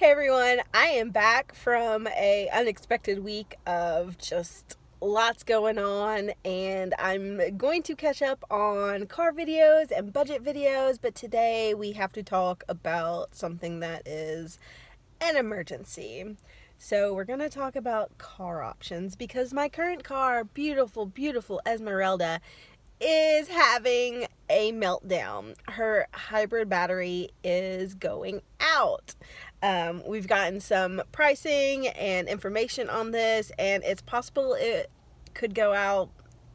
Hey everyone, I am back from a unexpected week of just lots going on, and I'm going to catch up on car videos and budget videos, but today we have to talk about something that is an emergency. So we're going to talk about car options because my current car, beautiful Esmeralda, is having a meltdown. Her hybrid battery is going out. We've gotten some pricing and information on this, and it's possible it could go out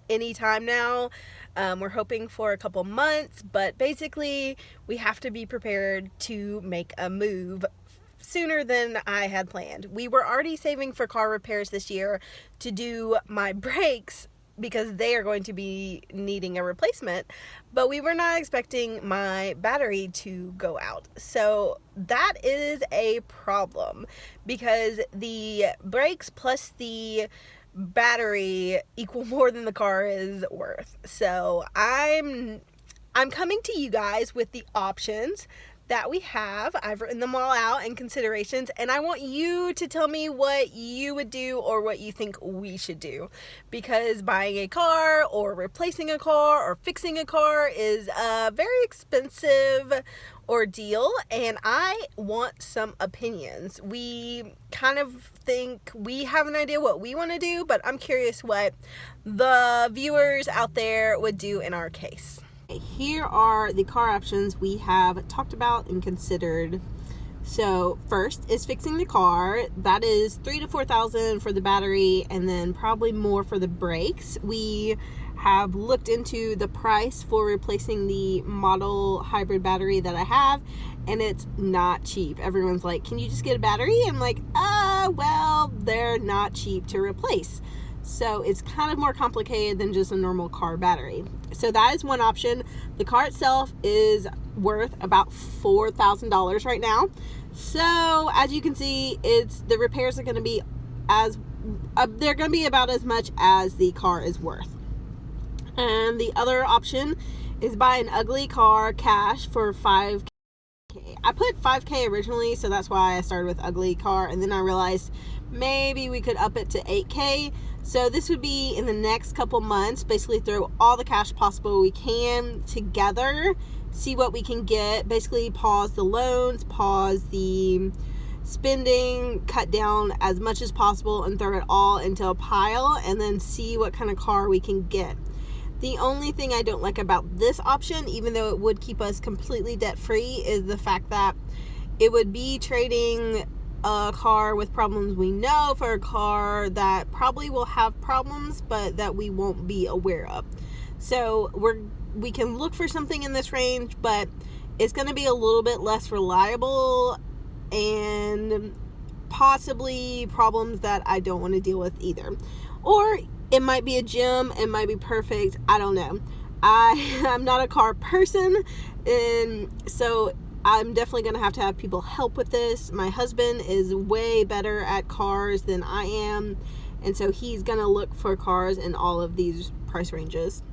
anytime now. We're hoping for a couple months, but basically, we have to be prepared to make a move sooner than I had planned. We were already saving for car repairs this year to do my brakes because they are going to be needing a replacement, but we were not expecting my battery to go out. So that is a problem because the brakes plus the battery equal more than the car is worth. So I'm coming to you guys with the options that we have. I've written them all out in considerations, and I want you to tell me what you would do or what you think we should do, because buying a car or replacing a car or fixing a car is a very expensive ordeal, and I want some opinions. We kind of think we have an idea what we want to do, but I'm curious what the viewers out there would do in our case. Here are the car options we have talked about and considered. So first is fixing the car. That is $3,000 to $4,000 for the battery, and then probably more for the brakes. We have looked into the price for replacing the model hybrid battery that I have, and it's not cheap. Everyone's like, can you just get a battery? I'm like, well, they're not cheap to replace. So it's kind of more complicated than just a normal car battery. So that is one option. The car itself is worth about $4,000 right now. So as you can see, the repairs are going to be they're going to be about as much as the car is worth. And the other option is buy an ugly car cash for $5,000. I put $5,000 originally, so that's why I started with ugly car, and then I realized maybe we could up it to $8,000. So this would be in the next couple months, basically throw all the cash possible we can together, see what we can get, basically pause the loans, pause the spending, cut down as much as possible, and throw it all into a pile, and then see what kind of car we can get. The only thing I don't like about this option, even though it would keep us completely debt-free, is the fact that it would be trading a car with problems we know for a car that probably will have problems, but that we won't be aware of. So we can look for something in this range, but it's going to be a little bit less reliable and possibly problems that I don't want to deal with either. Or it might be a gem, it might be perfect, I don't know. I'm not a car person, and so I'm definitely going to have people help with this. My husband is way better at cars than I am, and so he's going to look for cars in all of these price ranges.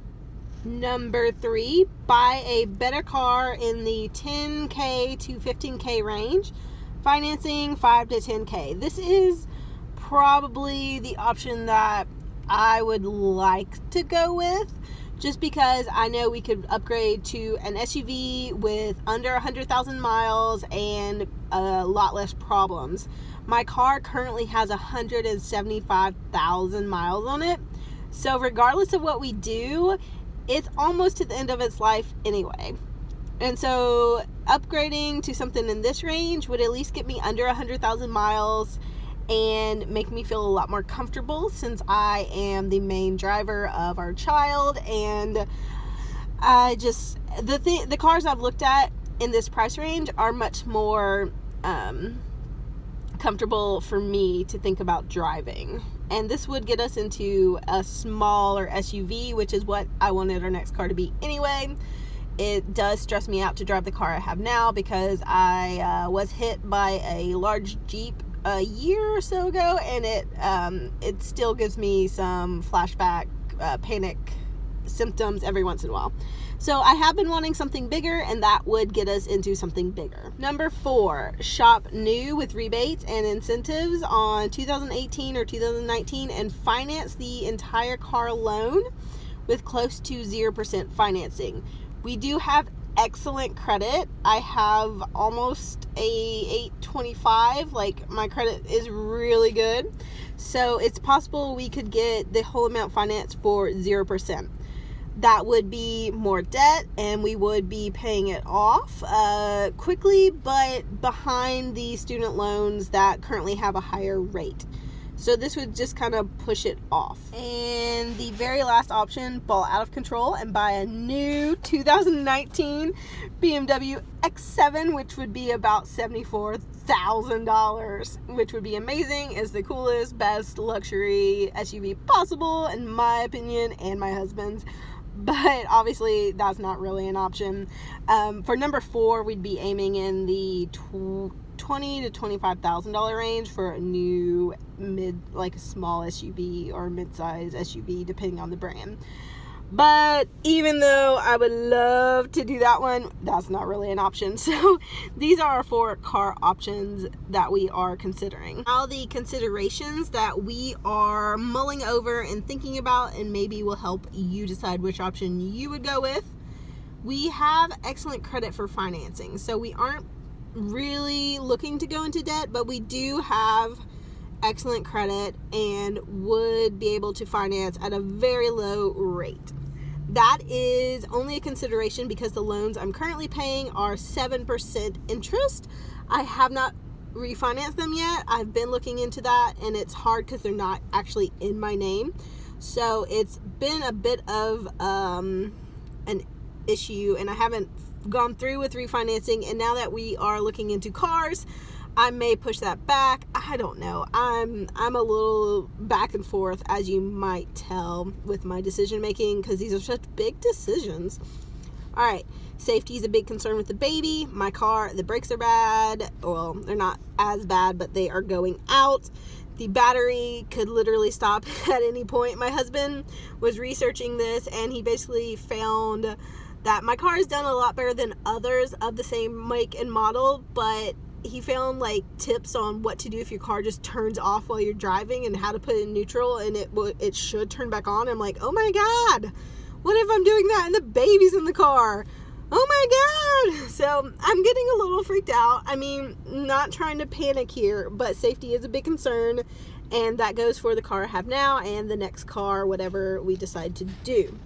Number 3, buy a better car in the $10,000 to $15,000 range, financing $5,000 to $10,000. This is probably the option that I would like to go with, just because I know we could upgrade to an SUV with under 100,000 miles and a lot less problems. My car currently has 175,000 miles on it, so regardless of what we do, it's almost to the end of its life anyway. And so upgrading to something in this range would at least get me under 100,000 miles and make me feel a lot more comfortable, since I am the main driver of our child. And I just, the cars I've looked at in this price range are much more comfortable for me to think about driving. And this would get us into a smaller SUV, which is what I wanted our next car to be anyway. It does stress me out to drive the car I have now, because I was hit by a large Jeep a year or so ago, and it still gives me some flashback panic symptoms every once in a while. So I have been wanting something bigger, and that would get us into something bigger. Number 4, shop new with rebates and incentives on 2018 or 2019 and finance the entire car loan with close to 0% financing. We do have excellent credit. I have almost a 825. Like, my credit is really good. So it's possible we could get the whole amount financed for 0%. That would be more debt, and we would be paying it off quickly, but behind the student loans that currently have a higher rate. So this would just kind of push it off. And the very last option, ball out of control and buy a new 2019 BMW X7, which would be about $74,000, which would be amazing. It's the coolest, best luxury SUV possible, in my opinion and my husband's. But obviously that's not really an option. For number 4, we'd be aiming in the $20,000 to $25,000 range for a new like a small SUV or mid-size SUV, depending on the brand. But even though I would love to do that one, that's not really an option. So these are our 4 car options that we are considering. Now, the considerations that we are mulling over and thinking about, and maybe will help you decide which option you would go with. We have excellent credit for financing, so we aren't really looking to go into debt, but we do have excellent credit and would be able to finance at a very low rate. That is only a consideration because the loans I'm currently paying are 7% interest. I have not refinanced them yet. I've been looking into that, and it's hard because they're not actually in my name. So it's been a bit of an issue, and I haven't gone through with refinancing. And now that we are looking into cars, I may push that back. I don't know. I'm a little back and forth, as you might tell, with my decision making, because these are such big decisions. All right, safety is a big concern with the baby. My car, the brakes are bad. Well, they're not as bad, but they are going out. The battery could literally stop at any point. My husband was researching this, and he basically found that my car has done a lot better than others of the same make and model, but he found like tips on what to do if your car just turns off while you're driving, and how to put it in neutral, and it should turn back on. I'm like, oh my God, what if I'm doing that and the baby's in the car? Oh my God. So I'm getting a little freaked out. I mean, not trying to panic here, but safety is a big concern, and that goes for the car I have now and the next car, whatever we decide to do.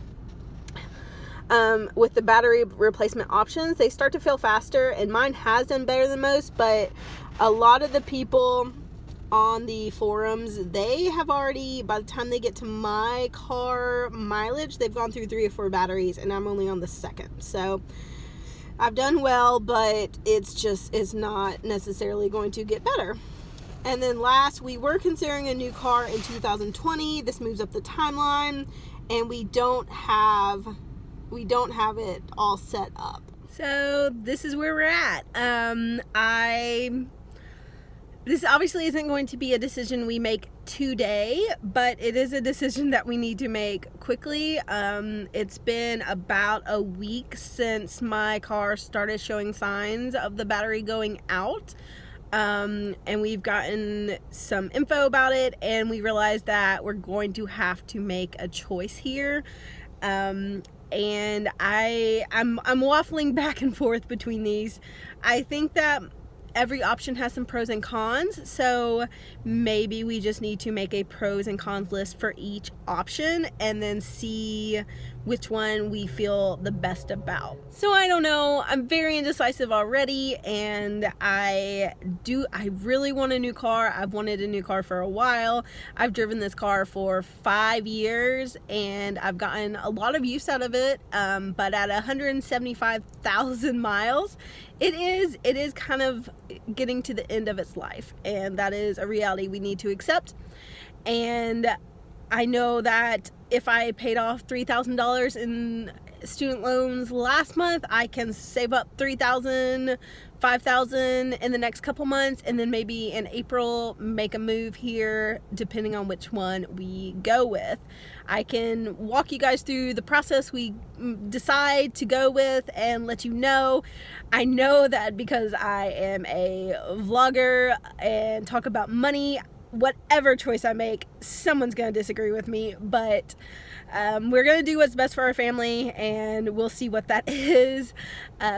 With the battery replacement options, they start to feel faster, and mine has done better than most, but a lot of the people on the forums, they have already, by the time they get to my car mileage, they've gone through 3 or 4 batteries, and I'm only on the 2nd. So I've done well, but it's not necessarily going to get better. And then last, we were considering a new car in 2020. This moves up the timeline, and we don't have it all set up. So this is where we're at. This obviously isn't going to be a decision we make today, but it is a decision that we need to make quickly. It's been about a week since my car started showing signs of the battery going out. And we've gotten some info about it, and we realized that we're going to have to make a choice here. And I'm waffling back and forth between these. I think that every option has some pros and cons, so maybe we just need to make a pros and cons list for each option and then see which one we feel the best about. So I don't know, I'm very indecisive already, and I really want a new car. I've wanted a new car for a while. I've driven this car for 5 years, and I've gotten a lot of use out of it, but at 175,000 miles, it is kind of getting to the end of its life, and that is a reality we need to accept. And I know that if I paid off $3,000 student loans last month, I can save up $3,000, $5,000 in the next couple months, and then maybe in April make a move here depending on which one we go with. I can walk you guys through the process we decide to go with and let you know. I know that because I am a vlogger and talk about money, whatever choice I make, someone's gonna disagree with me, but we're gonna do what's best for our family, and we'll see what that is.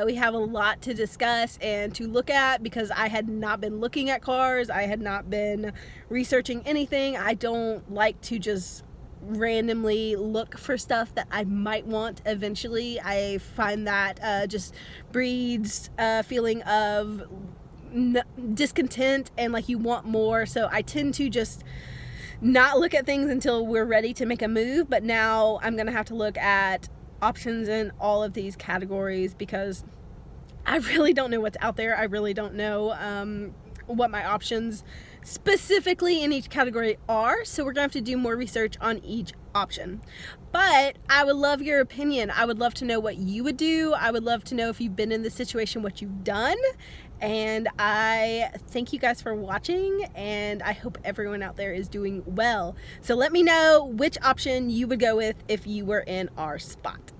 We have a lot to discuss and to look at because I had not been looking at cars. I had not been researching anything. I don't like to just randomly look for stuff that I might want eventually. I find that just breeds a feeling of discontent and like you want more, so I tend to just not look at things until we're ready to make a move. But now I'm gonna have to look at options in all of these categories because I really don't know what's out there. I really don't know what my options specifically in each category are, so we're gonna have to do more research on each option. But I would love your opinion. I would love to know what you would do. I would love to know if you've been in this situation, what you've done. And I thank you guys for watching, and I hope everyone out there is doing well. So let me know which option you would go with if you were in our spot.